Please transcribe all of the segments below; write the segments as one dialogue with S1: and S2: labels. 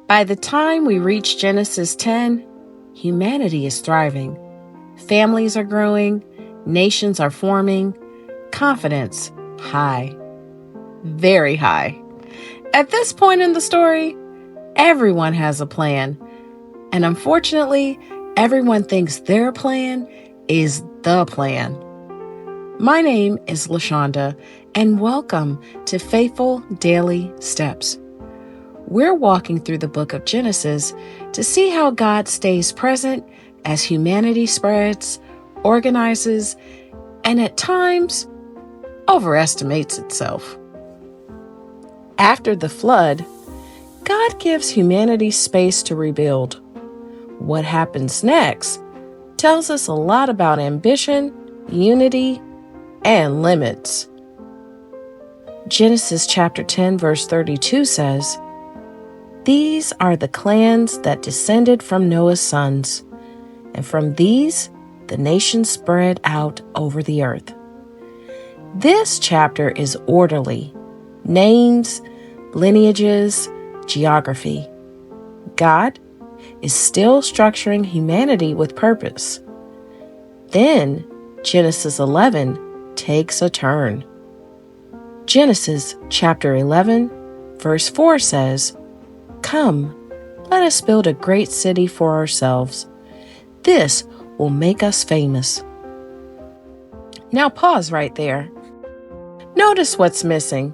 S1: By the time we reach Genesis 10, humanity is thriving. Families are growing, nations are forming, confidence high, very high. At this point in the story, everyone has a plan. And unfortunately, everyone thinks their plan is the plan. My name is LaShonda, and welcome to Faithful Daily Steps. We're walking through the book of Genesis to see how God stays present as humanity spreads, organizes, and at times overestimates itself. After the flood, God gives humanity space to rebuild. What happens next tells us a lot about ambition, unity, and limits. Genesis chapter 10, verse 32 says, "These are the clans that descended from Noah's sons, and from these the nations spread out over the earth." This chapter is orderly. Names, lineages, geography. God is still structuring humanity with purpose. Then Genesis 11 takes a turn. Genesis chapter 11, verse 4 says, "Come, let us build a great city for ourselves. This will make us famous." Now pause right there. Notice what's missing.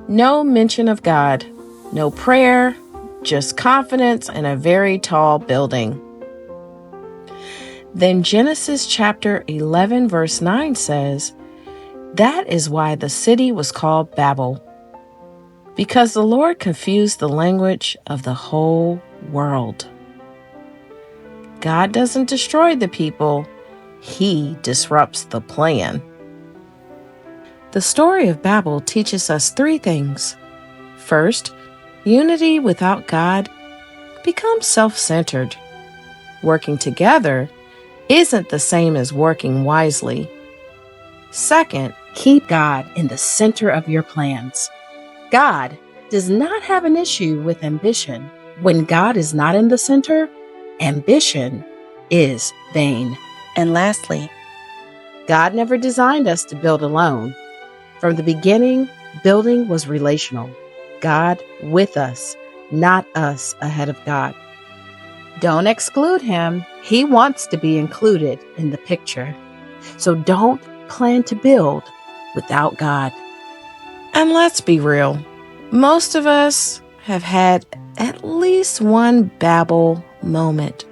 S1: No mention of God, no prayer, just confidence in a very tall building. Then Genesis chapter 11, verse 9 says, "That is why the city was called Babel, because the Lord confused the language of the whole world." God doesn't destroy the people, He disrupts the plan. The story of Babel teaches us three things. First, unity without God becomes self-centered. Working together isn't the same as working wisely. Second, keep God in the center of your plans. God does not have an issue with ambition. When God is not in the center, ambition is vain. And lastly, God never designed us to build alone. From the beginning, building was relational. God with us, not us ahead of God. Don't exclude Him. He wants to be included in the picture. So don't plan to build without God. And let's be real. Most of us have had at least one Babel moment.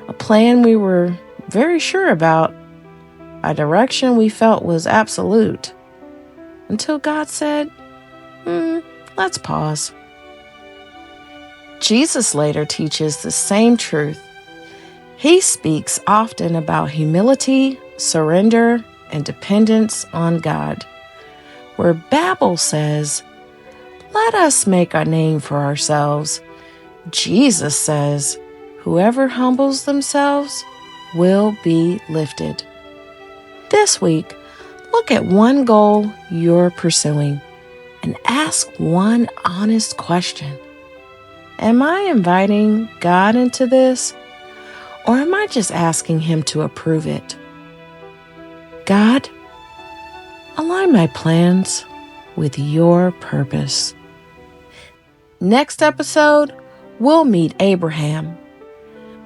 S1: A plan we were very sure about, a direction we felt was absolute. Until God said, let's pause. Jesus later teaches the same truth. He speaks often about humility, surrender, and dependence on God. Where Babel says, "Let us make a name for ourselves," Jesus says, "Whoever humbles themselves will be lifted." This week, look at one goal you're pursuing and ask one honest question. Am I inviting God into this, or am I just asking Him to approve it? God, align my plans with your purpose. Next episode, we'll meet Abraham,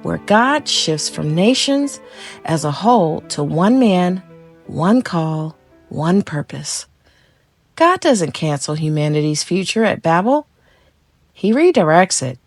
S1: where God shifts from nations as a whole to one man, one call, one purpose. God doesn't cancel humanity's future at Babel. He redirects it.